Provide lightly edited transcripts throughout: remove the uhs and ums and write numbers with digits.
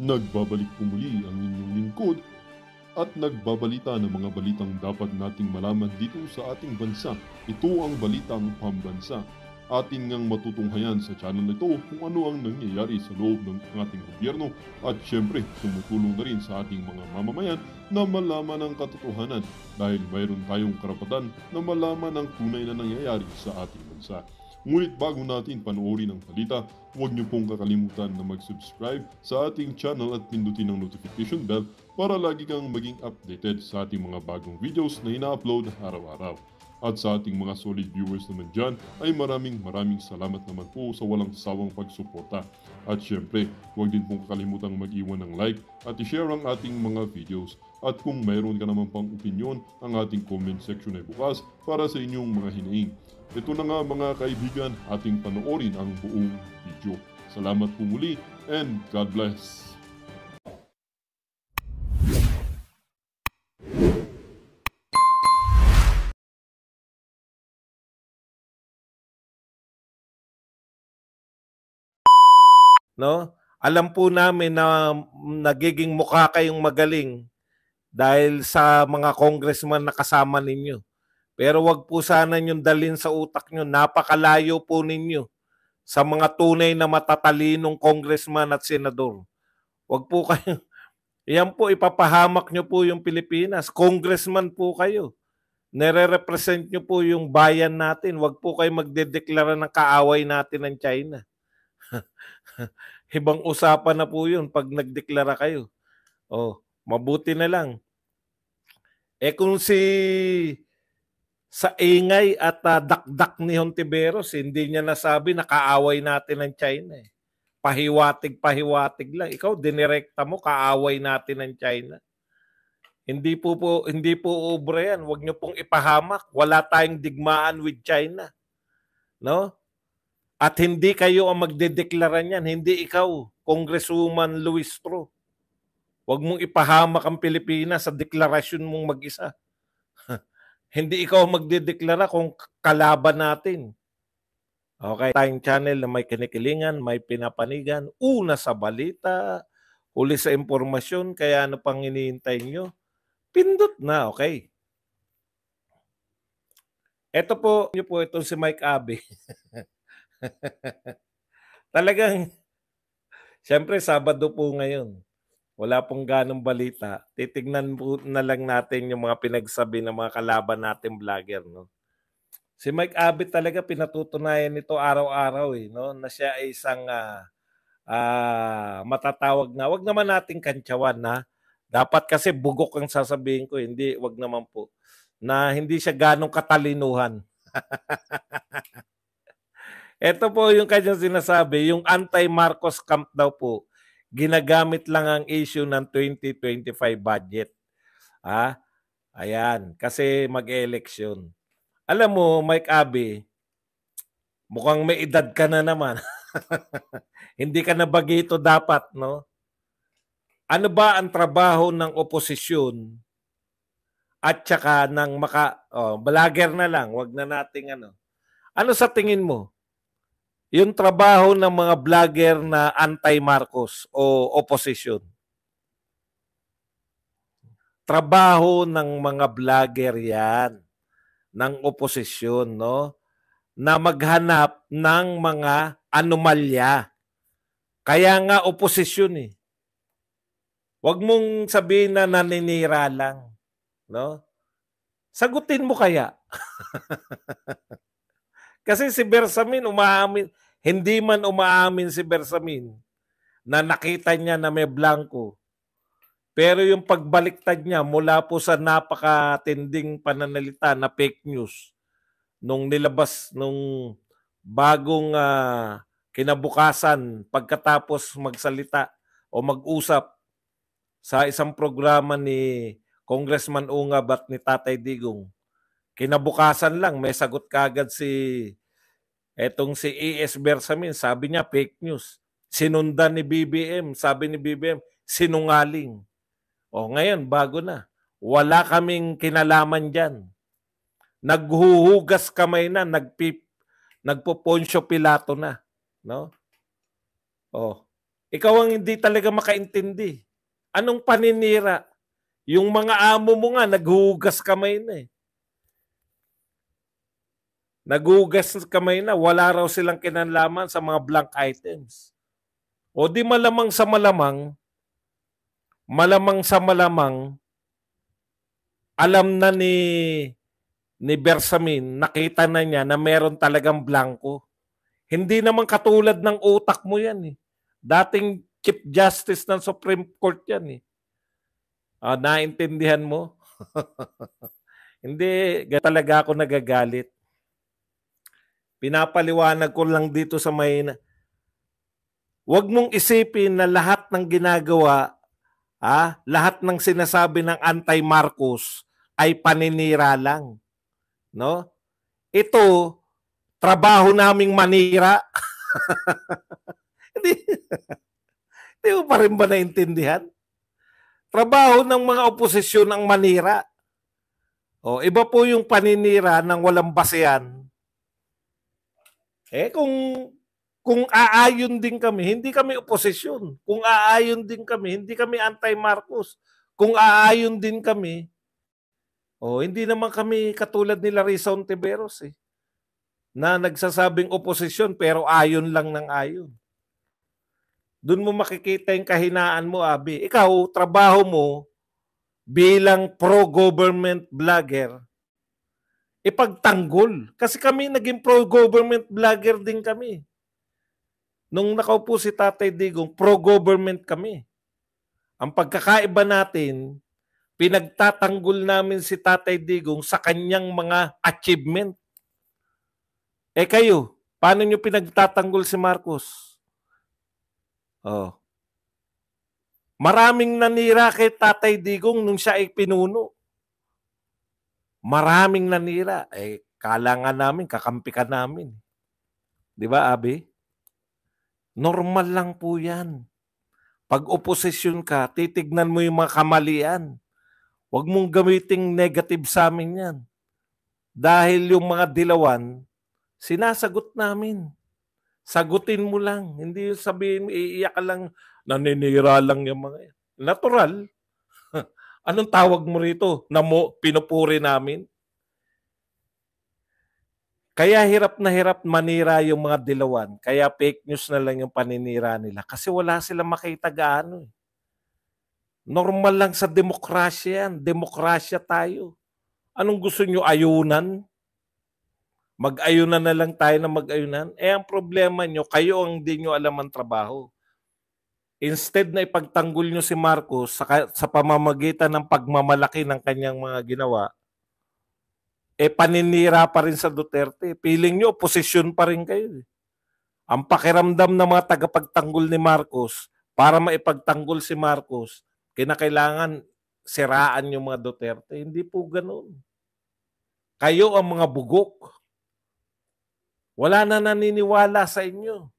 Nagbabalik po muli ang inyong lingkod at nagbabalita ng mga balitang dapat nating malaman dito sa ating bansa. Ito ang Balitang Pambansa. Ating ngang matutunghayan sa channel na ito kung ano ang nangyayari sa loob ng ating gobyerno at syempre tumutulong na rin sa ating mga mamamayan na malaman ang katotohanan dahil mayroon tayong karapatan na malaman ang tunay na nangyayari sa ating bansa. Ngunit bago natin panoorin ang balita, huwag niyo pong kakalimutan na mag-subscribe sa ating channel at pindutin ang notification bell para lagi kang maging updated sa ating mga bagong videos na ina-upload araw-araw. At sa ating mga solid viewers naman dyan ay maraming salamat naman po sa walang sawang pagsuporta. At syempre, huwag din pong kakalimutan mag-iwan ng like at i-share ang ating mga videos. At kung mayroon ka naman pang opinion, ang ating comment section ay bukas para sa inyong mga hinaing. Ito na nga mga kaibigan, ating panoorin ang buong video. Salamat po muli and God bless! No? Alam po namin na nagiging mukha kayong magaling dahil sa mga congressman na kasama ninyo. Pero wag po sana yung dalhin sa utak nyo. Napakalayo po ninyo sa mga tunay na matatalinong congressman at senador. Wag po kayo. Yan po, ipapahamak nyo po yung Pilipinas. Congressman po kayo. Nire-represent nyo po yung bayan natin. Wag po kayo magdedeklara ng kaaway natin ng China. Ibang usapan na po yun pag nagdeklara kayo. Oh, mabuti na lang. Kung sa ingay at dakdak ni Hontiveros, hindi niya nasabi na kaaway natin ng China. Pahiwatig lang. Ikaw, dinirekta mo, kaaway natin ng China. Hindi po obra yan. Huwag niyo pong ipahamak. Wala tayong digmaan with China. No? At hindi kayo ang magdedeklara niyan. Hindi ikaw, Congresswoman Luis Tro. Huwag mong ipahamak ang Pilipinas sa deklarasyon mong mag-isa. Hindi ikaw magdedeklara kung kalaban natin. Okay, tayong channel na may kinikilingan, may pinapanigan, una sa balita, huli sa impormasyon, kaya ano pang hinihintay nyo? Pindot na, okay? Ito po, itong si Mike Abe. Talagang, siyempre, Sabado po ngayon. Wala pong ganong balita. Titignan po na lang natin yung mga pinagsabi ng mga kalaban natin vlogger, no? Si Mike Abe talaga pinatutunayan nito araw-araw no, na siya ay isang matatawag na, wag naman nating kantsawan na dapat kasi bugok ang sasabihin ko, hindi, wag naman po, na hindi siya ganong katalinuhan. Ito po yung kanyang sinasabi, yung anti-Marcos camp daw po, ginagamit lang ang issue ng 2025 budget. Ayan, kasi mag-election. Alam mo, Mike Abe, mukhang may edad ka na naman. Hindi ka na bagito dapat, no? Ano ba ang trabaho ng oposisyon at saka ng vlogger na lang, wag na nating ano. Ano sa tingin mo? Yung trabaho ng mga vlogger na anti-Marcos o opposition. Trabaho ng mga vlogger yan ng oposisyon, no? Na maghanap ng mga anomalya. Kaya nga oposisyon eh. Huwag mong sabihin na naninira lang, no? Sagutin mo kaya. Kasi si Bersamin umaamin, hindi man umaamin si Bersamin na nakita niya na may blanco. Pero yung pagbaliktad niya mula po sa napakatinding pananalita na fake news nung nilabas nung bagong kinabukasan pagkatapos magsalita o mag-usap sa isang programa ni Congressman Ungab at ni Tatay Digong. Kinabukasan lang may sagot kagad si E.S. Bersamin, sabi niya fake news. Sinundan ni BBM, sabi ni BBM, sinungaling. O ngayon, bago na. Wala kaming kinalaman dyan. Naghuhugas kamay na, nagpo-Poncio Pilato na. No? Oh. Ikaw ang hindi talaga makaintindi. Anong paninira? Yung mga amo mo nga, naghuhugas kamay na eh. Naghuhugas kamay na, wala raw silang kinalaman sa mga blank items. O di malamang sa malamang, alam na ni Bersamin, nakita na niya na meron talagang blanco. Hindi naman katulad ng utak mo yan eh. Dating Chief Justice ng Supreme Court yan eh. Naintindihan mo? Hindi, talaga ako nagagalit. Pinapaliwanag ko lang dito sa may... Huwag mong isipin na lahat ng ginagawa, lahat ng sinasabi ng anti-Marcos ay paninira lang. No? Ito, trabaho naming manira. Hindi mo pa rin ba naintindihan? Trabaho ng mga oposisyon ang manira. Iba po yung paninira ng walang basehan. Kung aayon din kami, hindi kami oposisyon. Kung aayon din kami, hindi kami anti-Marcos. Kung aayon din kami, hindi naman kami katulad ni Larissa Ontiveros na nagsasabing oposisyon pero ayon lang ng ayon. Doon mo makikita yung kahinaan mo, Abi. Ikaw, trabaho mo bilang pro-government vlogger, ipagtanggol. Kasi kami naging pro-government vlogger din kami. Nung nakaupo si Tatay Digong, pro-government kami. Ang pagkakaiba natin, pinagtatanggol namin si Tatay Digong sa kanyang mga achievement. Kayo, paano nyo pinagtatanggol si Marcos? Maraming nanira kay Tatay Digong nung siya ay pinuno. Maraming nanira. Kala nga namin, kakampi ka namin. Di ba, Abi? Normal lang po yan. Pag oposisyon ka, titignan mo yung mga kamalian. Huwag mong gamiting negative sa amin yan. Dahil yung mga dilawan, sinasagot namin. Sagutin mo lang. Hindi yung sabihin mo, iiyak ka lang, naninira lang yung mga yan. Natural. Anong tawag mo rito? Pinupuri namin? Kaya hirap na hirap manira yung mga dilawan. Kaya fake news na lang yung paninira nila. Kasi wala silang makita gaano. Normal lang sa demokrasya yan. Demokrasya tayo. Anong gusto nyo, ayunan? Mag-ayunan na lang tayo na mag-ayunan. Ang problema nyo, kayo ang di nyo alam ang trabaho. Instead na ipagtanggol nyo si Marcos sa pamamagitan ng pagmamalaki ng kanyang mga ginawa, paninira pa rin sa Duterte. Feeling nyo, oposisyon pa rin kayo. Ang pakiramdam ng mga tagapagtanggol ni Marcos, para maipagtanggol si Marcos, kinakailangan siraan yung mga Duterte. Hindi po ganoon. Kayo ang mga bugok. Wala na naniniwala sa inyo.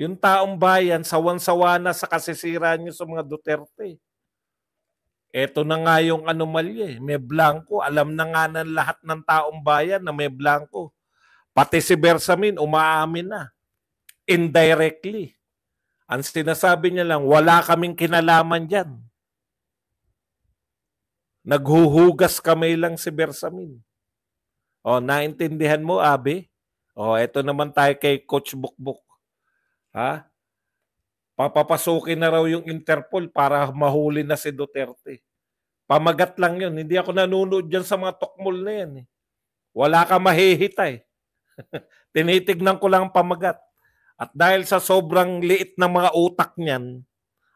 Yung taong bayan, sawan-sawa na sa kasisira nyo sa mga Duterte. Ito na nga yung anomalya. May blanco. Alam na nga ng lahat ng taong bayan na may blanco. Pati si Bersamin, umaamin na. Indirectly. Ang sinasabi niya lang, wala kaming kinalaman dyan. Naghuhugas kamay lang si Bersamin. Naintindihan mo, Abi? Ito naman tayo kay Coach Bukbuk. Papapasukin na raw yung Interpol para mahuli na si Duterte. Pamagat lang yun. Hindi ako nanonood dyan sa mga tokmol na yan. Wala ka mahihita . Tinitignan ko lang pamagat. At dahil sa sobrang liit ng mga utak niyan,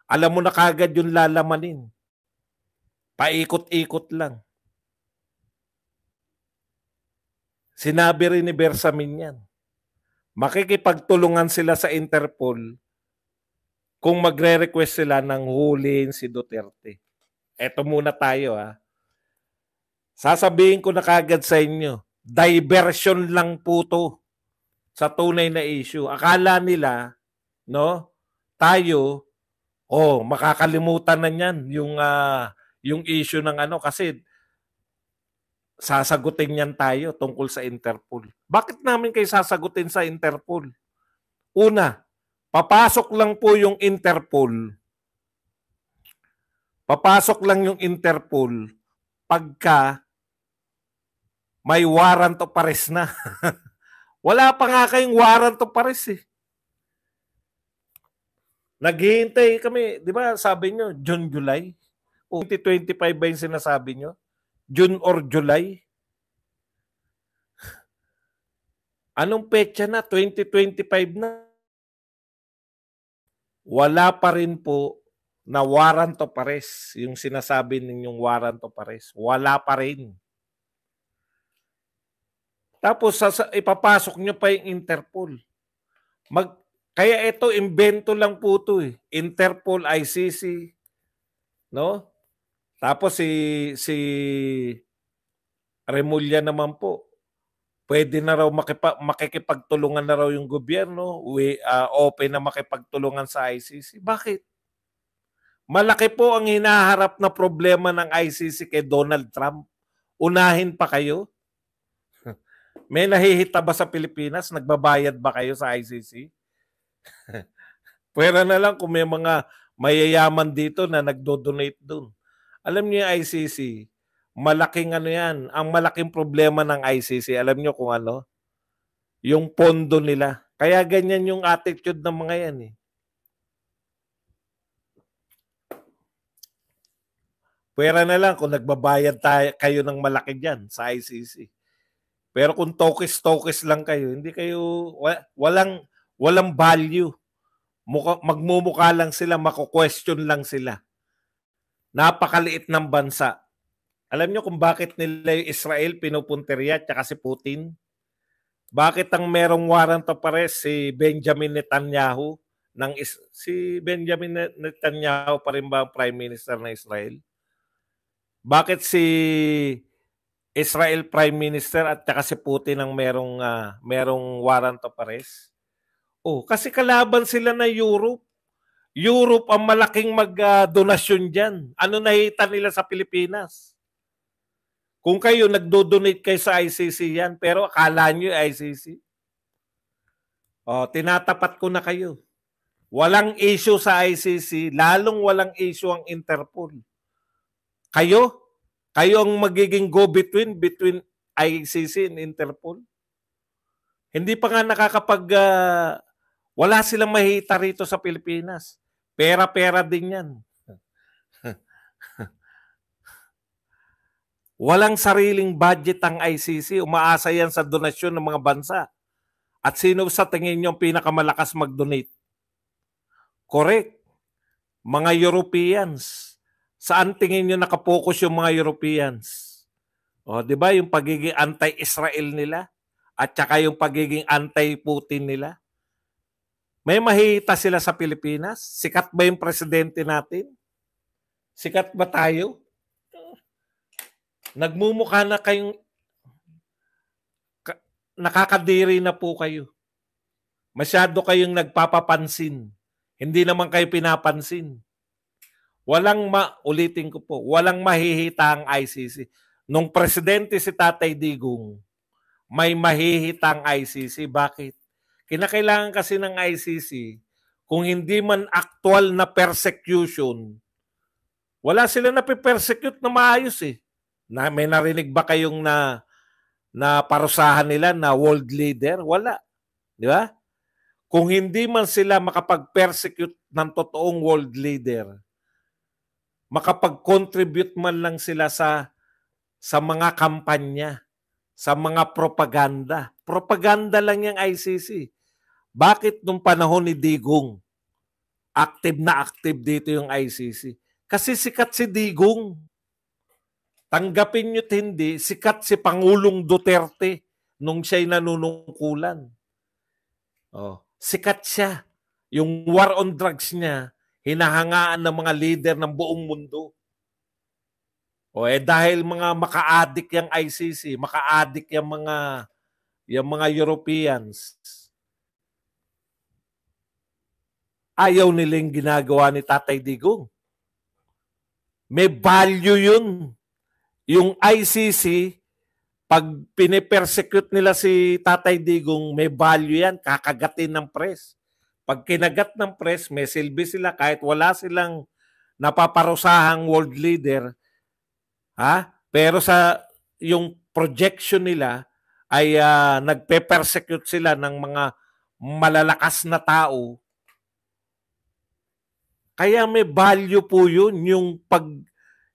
alam mo na kagad yung lalamanin. Paikot-ikot lang. Sinabi rin ni Bersamin yan. Makikipagtulungan sila sa Interpol kung magre-request sila ng huliin si Duterte. Eto muna tayo . Sasabihin ko na kagad sa inyo, diversion lang po to sa tunay na issue. Akala nila, tayo, makakalimutan na niyan yung issue ng kasi sasagutin niyan tayo tungkol sa Interpol. Bakit namin kayo sasagutin sa Interpol? Una, Papasok lang po yung Interpol. Papasok lang yung Interpol pagka may warrant of arrest na. Wala pa nga kayong warrant of arrest eh. Naghihintay kami, di ba sabi nyo, June, July? 2025 ba yung sinasabi nyo? June or July? Anong petsa na? 2025 na. Wala pa rin po na warrant of arrest. Yung sinasabi ninyong warrant of arrest. Wala pa rin. Tapos ipapasok nyo pa yung Interpol. Kaya ito, invento lang po ito eh. Interpol, ICC, no? Tapos si Remulla naman po, pwede na raw makikipagtulungan na raw yung gobyerno, open na makipagtulungan sa ICC. Bakit? Malaki po ang hinaharap na problema ng ICC kay Donald Trump. Unahin pa kayo? May nahihita ba sa Pilipinas? Nagbabayad ba kayo sa ICC? Pwera na lang kung may mga mayayaman dito na nagdo-donate doon. Alam niyo yung ICC, malaking ano yan. Ang malaking problema ng ICC, alam niyo kung ano? Yung pondo nila. Kaya ganyan yung attitude ng mga yan eh. Pwera na lang kung nagbabayad kayo ng malaki dyan sa ICC. Pero kung tokis-tokis lang kayo, hindi kayo, walang value. Magmumukha lang sila, mako-question lang sila. Napakaliit ng bansa. Alam nyo kung bakit nila yung Israel pinupunteriya at si Putin? Bakit ang merong warrant of arrest si Benjamin Netanyahu? Si Benjamin Netanyahu pa rin ba ang Prime Minister ng Israel? Bakit si Israel Prime Minister at si Putin ang merong warrant of arrest? Kasi kalaban sila ng Europe. Europe ang malaking mag-donasyon dyan. Ano nakita nila sa Pilipinas? Kung kayo nagdo-donate kayo sa ICC yan, pero akala nyo yung ICC? Tinatapat ko na kayo. Walang issue sa ICC, lalong walang issue ang Interpol. Kayo ang magiging go-between between ICC and Interpol. Hindi pa nga wala silang mahita rito sa Pilipinas. Pera-pera din yan. Walang sariling budget ang ICC. Umaasa yan sa donasyon ng mga bansa. At sino sa tingin nyo pinakamalakas mag-donate? Correct. Mga Europeans. Saan tingin nyo nakapokus yung mga Europeans? Di ba yung pagiging anti-Israel nila? At saka yung pagiging anti-Putin nila? May mahihita sila sa Pilipinas? Sikat ba yung presidente natin? Sikat ba tayo? Nagmumukha na kayong nakakadiri na po kayo. Masyado kayong nagpapapansin. Hindi naman kayo pinapansin. Ulitin ko po, walang mahihita ang ICC. Nung presidente si Tatay Digong, may mahihita ang ICC. Bakit? Kinakailangan kasi ng ICC, kung hindi man actual na persecution, wala sila na persecute na maayos eh. May narinig ba kayong na parusahan nila na world leader? Wala. Di ba? Kung hindi man sila makapag-persecute ng totoong world leader, makapag-contribute man lang sila sa mga kampanya, sa mga propaganda. Propaganda lang yung ICC. Bakit nung panahon ni Digong, active na active dito yung ICC? Kasi sikat si Digong. Tanggapin nyo't hindi, sikat si Pangulong Duterte nung siya'y nanunungkulan. Sikat siya. Yung war on drugs niya, hinahangaan ng mga leader ng buong mundo. Dahil mga maka-addict yung ICC, maka-addict yung mga Europeans, ayaw nilang ginagawa ni Tatay Digong. May value yun. Yung ICC, pag pinipersecute nila si Tatay Digong, may value yan, kakagatin ng press. Pag kinagat ng press, may silbi sila kahit wala silang napaparusahang world leader, pero sa yung projection nila ay nagpe-persecute sila ng mga malalakas na tao. Kaya may value po yun,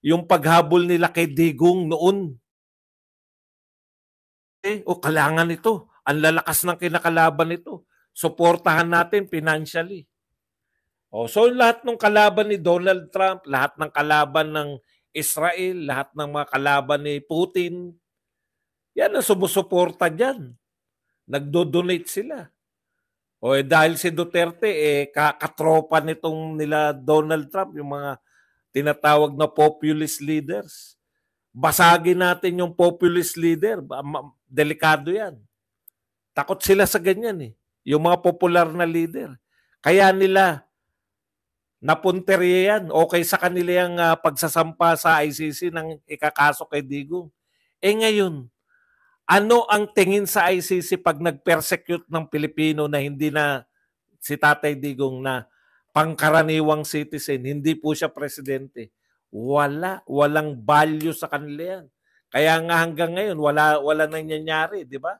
yung paghabol nila kay Digong noon. Kailangan ito. Ang lalakas ng kinakalaban nito. Suportahan natin financially. So lahat ng kalaban ni Donald Trump, lahat ng kalaban ng Israel, lahat ng mga kalaban ni Putin, yan ang sumusuporta dyan. Nagdo-donate sila. Dahil si Duterte, katropa nitong nila Donald Trump, yung mga tinatawag na populist leaders. Basagin natin yung populist leader. Delikado yan. Takot sila sa ganyan yung mga popular na leader. Kaya nila napunteriya yan. Okay sa kanila yung pagsasampa sa ICC ng ikakaso kay Digong. Ngayon, ano ang tingin sa ICC pag nag-persecute ng Pilipino na hindi na si Tatay Digong na pangkaraniwang citizen, hindi po siya presidente? Walang value sa kanila yan. Kaya nga hanggang ngayon, wala nangyayari, di ba?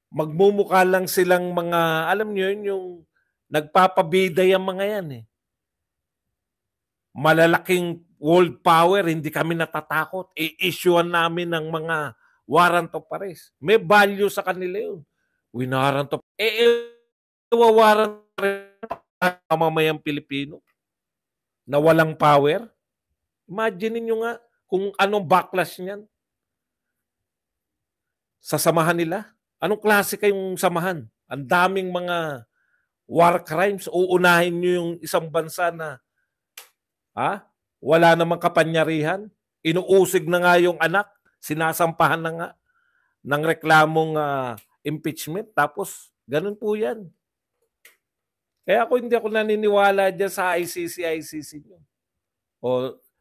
Magmumukha lang silang mga, alam niyo yun, yung nagpapabida yung mga yan Malalaking world power, hindi kami natatakot. I-issuean namin ng mga warrant of arrest. May value sa kanila yun. Warrant of warrant ng mamayang Pilipino na walang power. Imagine niyo nga kung anong backlash niyan. Sa samahan nila. Anong klase kayong samahan? Ang daming mga war crimes. Uunahin niyo yung isang bansa na wala namang kapanyarihan. Inuusig na nga yung anak. Sinasampahan na nga ng reklamong impeachment. Tapos, ganun po yan. Kaya hindi ako naniniwala dyan sa ICC nyo.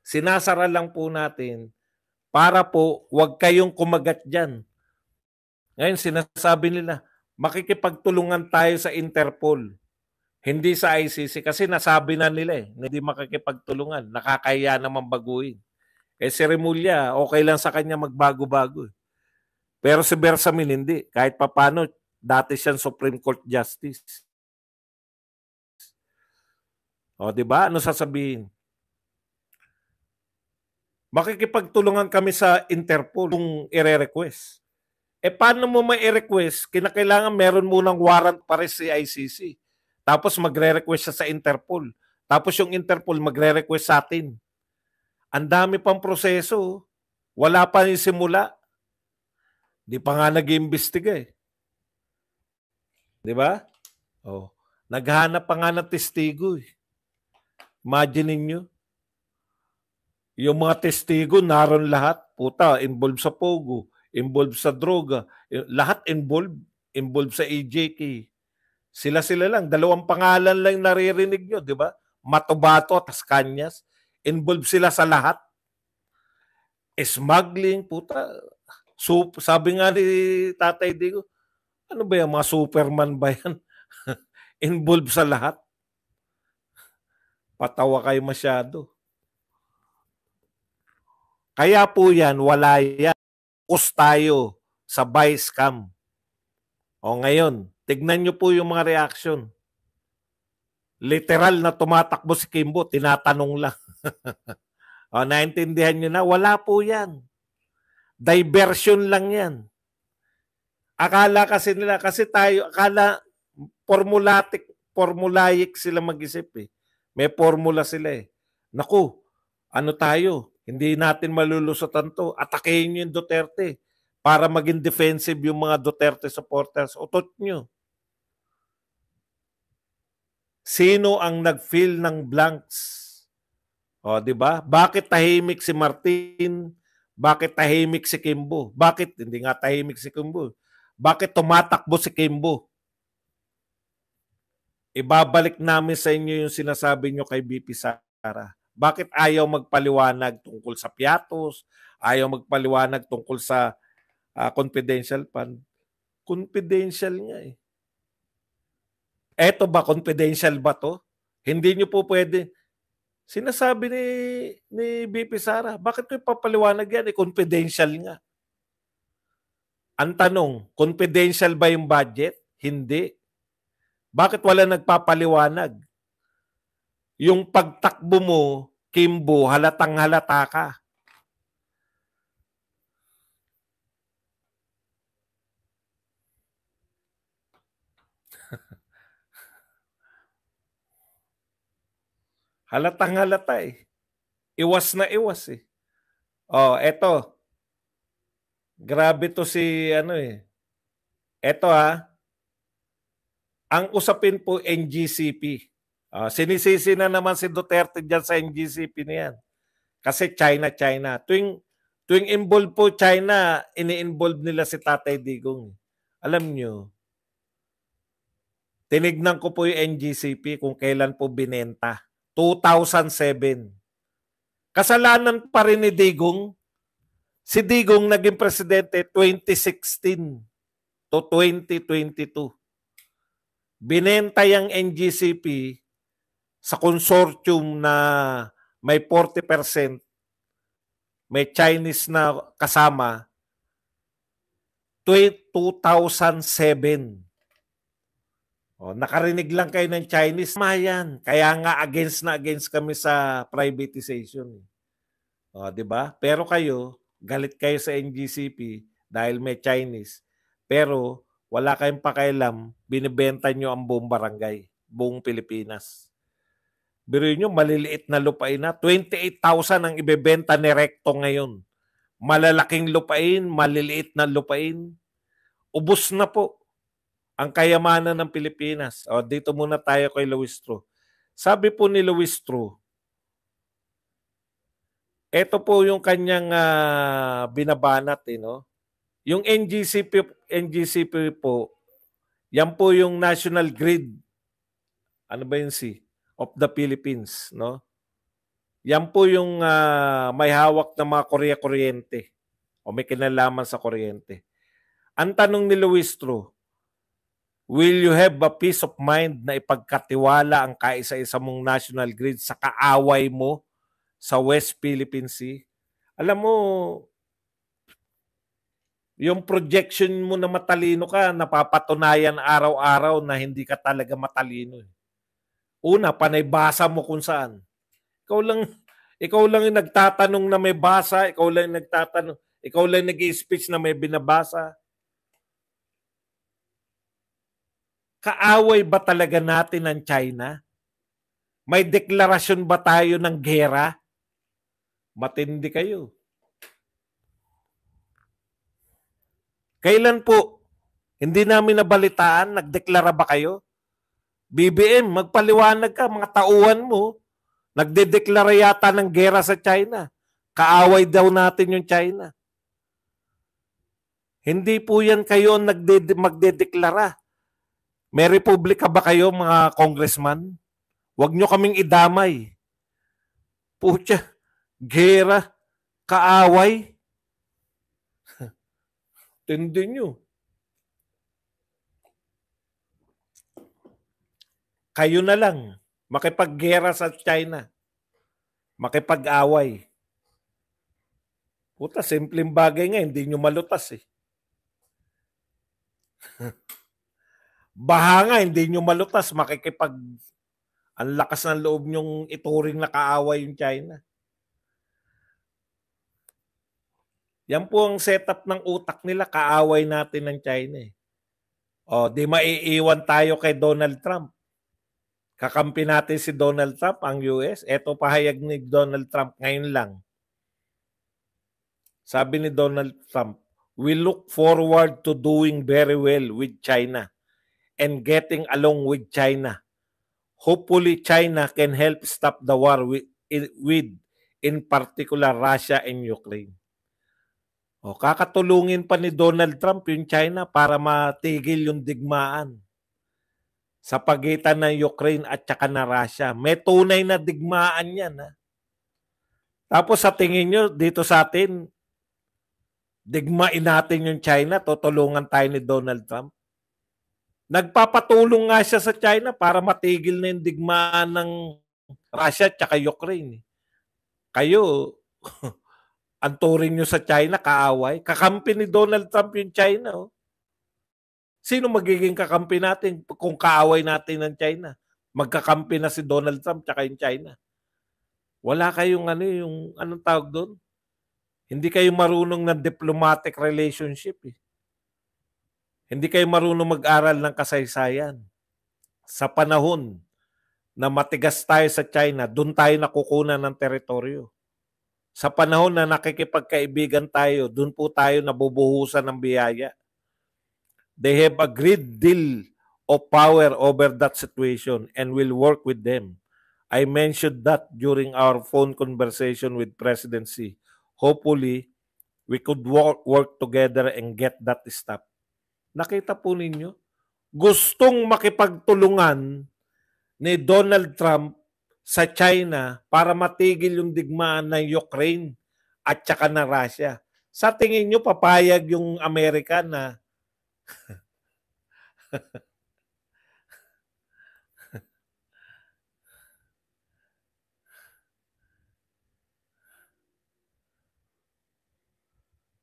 Sinasara lang po natin para po wag kayong kumagat dyan. Ngayon, sinasabi nila, makikipagtulungan tayo sa Interpol. Hindi sa ICC kasi nasabi na nila na hindi makikipagtulungan. Nakakaya naman baguhin. Si Remulla, okay lang sa kanya magbago-bago. Pero si Bersamin hindi. Kahit papano, dati siyang Supreme Court Justice. Di ba? Ano sasabihin? Makikipagtulungan kami sa Interpol kung i-request. Paano mo may i-request? Kinakailangan meron munang warrant para sa ICC. Tapos magre-request siya sa Interpol. Tapos yung Interpol magre-request sa atin. Ang dami pang proseso. Wala pa yung simula. Di pa nga nag-iimbestiga Di ba? Naghanap pa nga ng testigo Imagine ninyo. Yung mga testigo naroon lahat. Puta, involved sa Pogo. Involved sa droga. Lahat involved sa AJK. Sila lang. 2 pangalan lang naririnig nyo, di ba? Matubato at Kanyas. Involved sila sa lahat. Smuggling, puta. Sabi nga ni Tatay Digo, ano ba yan? Mga Superman ba yan? Involved sa lahat. Patawa kayo masyado. Kaya po yan, wala yan. Focus tayo sa vice scam. Ngayon, tignan nyo po yung mga reaction. Literal na tumatakbo si Kimbo, tinatanong lang. Naintindihan nyo na? Wala po yan. Diversion lang yan. Akala kasi nila, akala formulaic sila mag-isip May formula sila Naku, ano tayo? Hindi natin malulusutan to. Atakehin nyo yung Duterte para maging defensive yung mga Duterte supporters. Utot nyo. Sino ang nag-fill ng blanks? Di ba? Bakit tahimik si Martin? Bakit tahimik si Kimbo? Bakit hindi nga tahimik si Kimbo? Bakit tumatakbo si Kimbo? Ibabalik namin sa inyo yung sinasabi nyo kay BP Sara. Bakit ayaw magpaliwanag tungkol sa Piatos? Ayaw magpaliwanag tungkol sa confidential fund? Confidential nga Eto ba, confidential ba to? Hindi nyo po pwede. Sinasabi ni VP Sara, bakit ko ipapaliwanag yan? Confidential nga. Ang tanong, confidential ba yung budget? Hindi. Bakit wala nagpapaliwanag? Yung pagtakbo mo, Kimbo, halatang halata ka. Halatang halata eh. Iwas na iwas eh. Oh, eto. Grabe to si ano eh. Eto ang usapin po NGCP. Sinisisi na naman si Duterte dyan sa NGCP na yan. Kasi China. Tuwing involved po China, ini-involve nila si Tatay Digong. Alam nyo, tinignan ko po yung NGCP kung kailan po binenta. 2007. Kasalanan pa rin ni Digong. Si Digong naging presidente 2016 to 2022. Binenta yung NGCP sa consortium na may 40%, may Chinese na kasama, 2007. Nakarinig lang kayo ng Chinese. Mayan. Kaya nga against kami sa privatization. Diba? Pero kayo, galit kayo sa NGCP dahil may Chinese. Pero wala kayong pakialam, binibenta nyo ang buong barangay, buong Pilipinas. Biruin nyo, maliliit na lupain na. 28,000 ang ibebenta ni Recto ngayon. Malalaking lupain, maliliit na lupain. Ubus na po ang kayamanan ng Pilipinas. Dito muna tayo kay Luistro. Sabi po ni Luistro, ito po yung kanyang binabanat. No? Yung NGCP po, yan po yung National Grid. Ano ba yun of the Philippines, no? Yan po yung may hawak na mga kuryente o may kinalaman sa kuryente. Ang tanong ni Luistro, will you have a peace of mind na ipagkatiwala ang kaisa-isa mong National Grid sa kaaway mo sa West Philippine Sea? Alam mo, yung projection mo na matalino ka, napapatunayan araw-araw na hindi ka talaga matalino. Una, panay basa mo kung saan. Ikaw lang yung nagtatanong na may basa, ikaw lang nag-i-speech na may binabasa. Kaaway ba talaga natin ang China? May deklarasyon ba tayo ng gera? Matindi kayo. Kailan po? Hindi namin nabalitaan, nagdeklara ba kayo? BBM, magpaliwanag ka, mga tauhan mo. Nagdedeklara yata ng gera sa China. Kaaway daw natin yung China. Hindi po yan kayo magdedeklara. May republika ba kayo, mga congressman? Huwag nyo kaming idamay. Pucha, gera, kaaway. Tindi nyo. Kayo na lang, makipaggera sa China. Makipag-away. Puta, simpleng bagay nga, hindi nyo malutas eh. Baha nga, hindi nyo malutas, ang lakas ng loob nyong ituring na kaaway yung China. Yan po ang setup ng utak nila, kaaway natin ng China eh. Di maiiwan tayo kay Donald Trump. Kakampi natin si Donald Trump, ang US. Ito pahayag ni Donald Trump ngayon lang. Sabi ni Donald Trump, we look forward to doing very well with China and getting along with China. Hopefully, China can help stop the war with in particular, Russia and Ukraine. Kakatulungin pa ni Donald Trump yung China para matigil yung digmaan sa pagitan ng Ukraine at saka na Russia. May tunay na digmaan yan. Tapos sa tingin nyo, dito sa atin, digmain natin yung China, tutulungan tayo ni Donald Trump. Nagpapatulong nga siya sa China para matigil na yung digmaan ng Russia at Ukraine. Kayo, ang turing nyo sa China, kaaway. Kakampi ni Donald Trump yung China. Oh. Sino magiging kakampi natin kung kaaway natin ng China? Magkakampi na si Donald Trump at yung China. Wala kayong yung anong tawag doon? Hindi kayo marunong ng diplomatic relationship. Eh. Hindi kayo marunong mag-aral ng kasaysayan. Sa panahon na matigas tayo sa China, doon tayo nakukunan ng teritoryo. Sa panahon na nakikipagkaibigan tayo, doon po tayo nabubuhusan ng biyaya. They have a great deal of power over that situation and will work with them. I mentioned that during our phone conversation with President Xi. Hopefully, we could work together and get that stopped. Nakita po ninyo, gustong makipagtulungan ni Donald Trump sa China para matigil yung digmaan ng Ukraine at saka na Russia. Sa tingin nyo, papayag yung Amerika na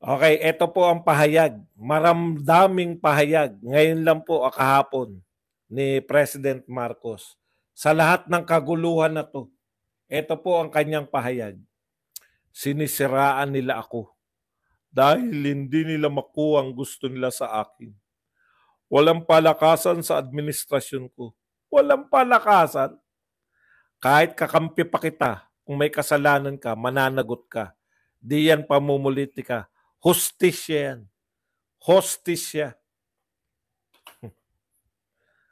okay, ito po ang pahayag. Maramdaming pahayag. Ngayon lang po kahapon ni President Marcos. Sa lahat ng kaguluhan na to, ito po ang kanyang pahayag. Sinisiraan nila ako dahil hindi nila makuha ang gusto nila sa akin. Walang palakasan sa administrasyon ko. Walang palakasan. Kahit kakampi pa kita, kung may kasalanan ka, mananagot ka. Di yan pamumulitika. Hostisya yan. Hostisya.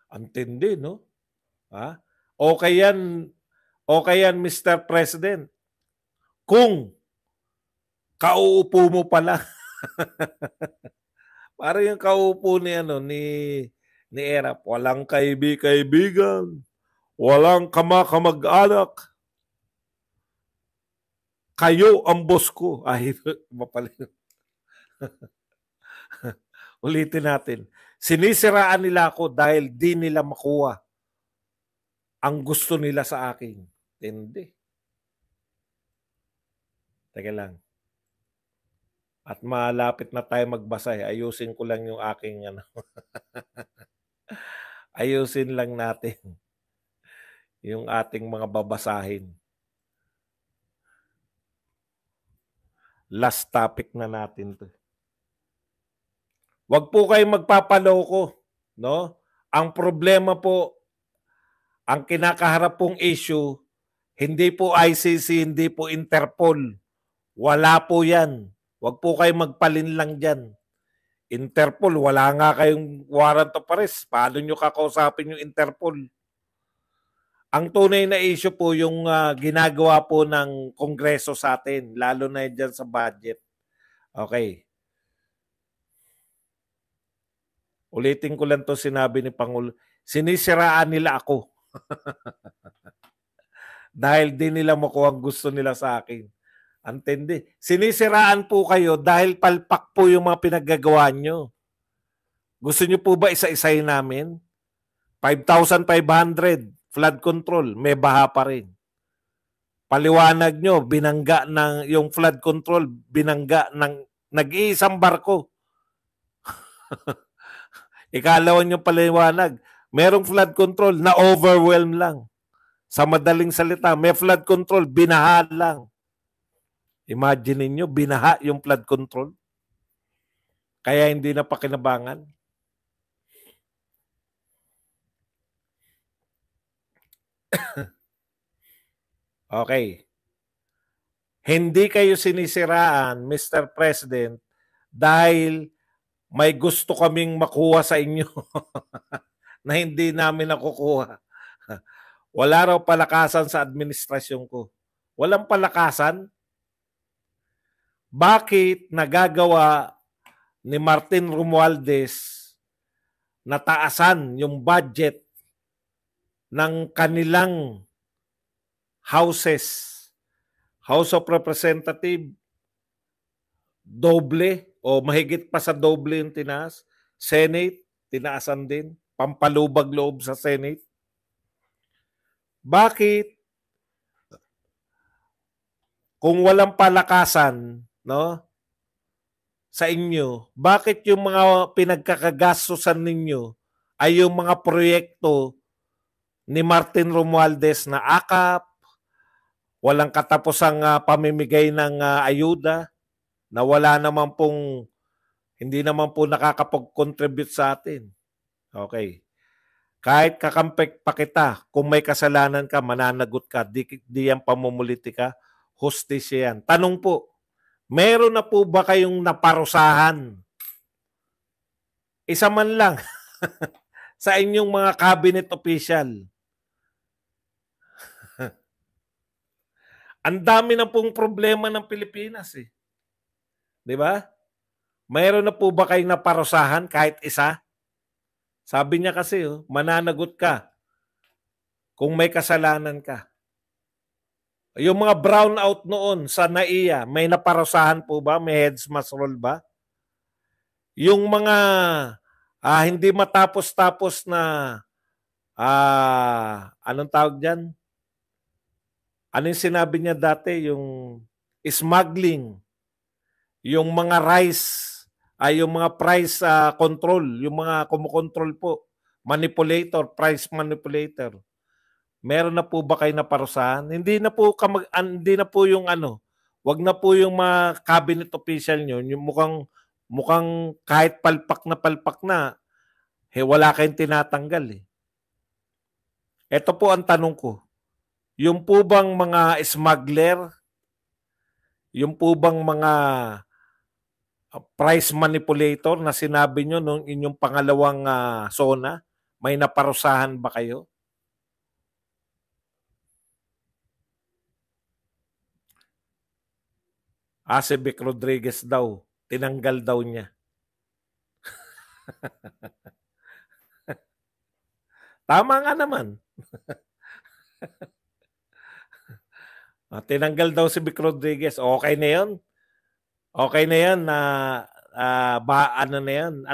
Antindi, no? Ha? Okay yan, Mr. President. Kung kauupo mo pala. Parang yung kauupo ni Erap. Walang kaibigan. Walang kamag-anak. Kayo ang boss ko. Ay, mapalit. Ulitin natin. Sinisiraan nila ako dahil di nila makuha ang gusto nila sa akin. Hindi. Teka lang. At malapit na tayo magbasa. Ayusin ko lang yung aking ayusin lang natin yung ating mga babasahin. Last topic na natin to. Wag po kayong magpapaloko, no? Ang problema po, ang kinakaharap pong issue, hindi po ICC, hindi po Interpol. Wala po yan. Wag po kayong magpalinlang dyan. Interpol, wala nga kayong warrant of arrest. Paano nyo kakausapin yung Interpol? Ang tunay na issue po yung ginagawa po ng Kongreso sa atin, lalo na dyan sa budget. Okay. Ulitin ko lang to sinabi ni Pangulo. Sinisiraan nila ako. Dahil di nila makuha ang gusto nila sa akin. Antindi. Sinisiraan po kayo dahil palpak po yung mga pinaggagawa nyo. Gusto nyo po ba isa-isayin namin? 5,500 flood control, may baha pa rin. Paliwanag nyo, binangga ng yung flood control, binangga ng nag-iisang barko. Ikalawan nyo paliwanag, merong flood control na overwhelm lang. Sa madaling salita, may flood control, binaha lang. Imagine niyo, binaha yung flood control. Kaya hindi na pakinabangan. Okay. Hindi kayo sinisiraan, Mr. President, dahil may gusto kaming makuha sa inyo na hindi namin nakukuha. Wala raw palakasan sa administrasyon ko. Walang palakasan? Bakit nagagawa ni Martin Romualdez na taasan yung budget ng kanilang houses? House of Representatives, doble o mahigit pa sa doble yung tinaas. Senate, tinaasan din. pampalubag-loob sa Senate? Bakit kung walang palakasan, no, sa inyo, bakit yung mga pinagkakagastusan ninyo ay yung mga proyekto ni Martin Romualdez na akap, walang katapusang pamimigay ng ayuda, na wala naman pong, hindi naman po nakakapag-contribute sa atin. Okay. Kahit kakampek pa kita, kung may kasalanan ka, mananagot ka, di yan pamumulitika, hustisya yan. Tanong po, meron na po ba kayong naparusahan? Isa man lang sa inyong mga cabinet official. Ang dami na pong problema ng Pilipinas eh. Di ba? Mayroon na po ba kayong naparusahan kahit isa? Sabi niya kasi, mananagot ka kung may kasalanan ka. Yung mga brownout noon sa NAIA, may naparusahan po ba? May heads must roll ba? Yung mga hindi matapos-tapos na anong tawag dyan? Ano yung sinabi niya dati? Yung smuggling. Yung mga rice, yung mga price control, yung mga kumukontrol po. Manipulator, price manipulator. Meron na po ba kayo naparusahan? Hindi na po yung wag na po yung mga cabinet official nyo, yung mukhang kahit palpak na, wala kayong tinatanggal eh. Ito po ang tanong ko. Yung po bang mga smuggler, yung po bang mga price manipulator na sinabi nyo nung inyong pangalawang SONA, may naparusahan ba kayo? Si Vic Rodriguez daw, tinanggal daw niya. Tama nga naman. Tinanggal daw si Vic Rodriguez. Okay na yun? Okay na yan na ano na yan?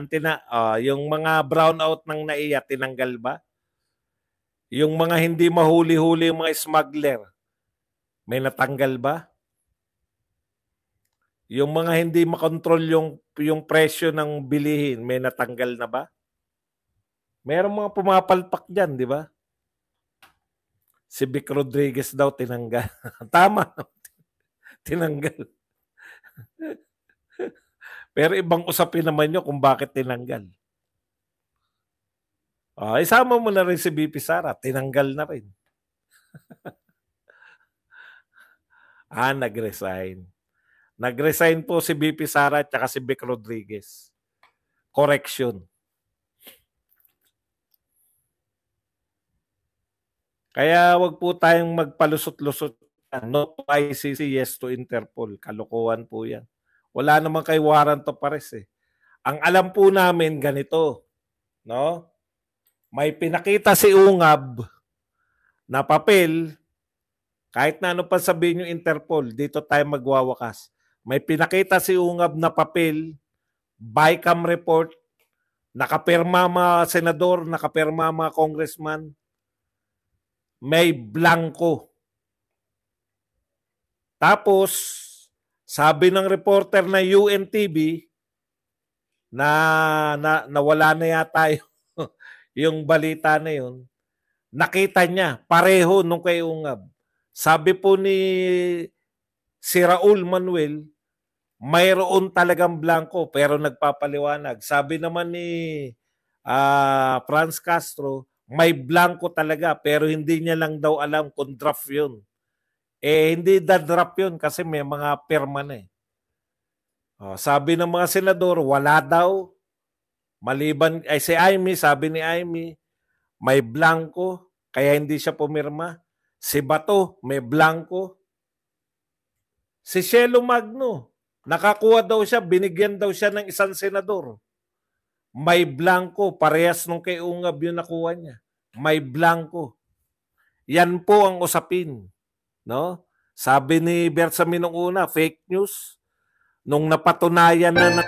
Yung mga brownout ng NAIA, tinanggal ba? Yung mga hindi mahuli-huli yung mga smuggler, may natanggal ba? Yung mga hindi makontrol yung presyo ng bilihin, may natanggal na ba? Merong mga pumapalpak dyan, di ba? Si Vic Rodriguez daw tinanggal. Tama. Tinanggal. Pero ibang usapin naman nyo kung bakit tinanggal. Isama mo na rin si BP Sara. Tinanggal na rin. Nag-resign. Nag-resign po si BP Sara at si Vic Rodriguez. Correction. Kaya wag po tayong magpalusot-lusot. No to ICC, yes to Interpol. Kalokohan po yan. Wala naman kay warrant of arrest eh. Ang alam po namin ganito, no? May pinakita si Ungab na papel, kahit na ano pa sabihin yung Interpol, dito tayo magwawakas. May pinakita si Ungab na papel, BICAM report, nakapirma mga senador, nakapirma mga congressman, may blanco. Tapos, sabi ng reporter na UNTV na wala na yata yung balita na yun, nakita niya, pareho nung kay Ungab. Sabi po ni si Raul Manuel, mayroon talagang blanco pero nagpapaliwanag. Sabi naman ni Franz Castro, may blanco talaga pero hindi niya lang daw alam kung draft yun. Hindi draft yun kasi may mga pirma na eh. Sabi ng mga senador, wala daw. Maliban, si Amy, sabi ni Amy, may blanco kaya hindi siya pumirma. Si Bato, may blanco. Si Shelo Magno, nakakuha daw siya, binigyan daw siya ng isang senador. May blanco, parehas nung kay Ungab yung nakuha niya. May blanco. Yan po ang usapin. No? Sabi ni Bersamin nung una, fake news. Nung napatunayan na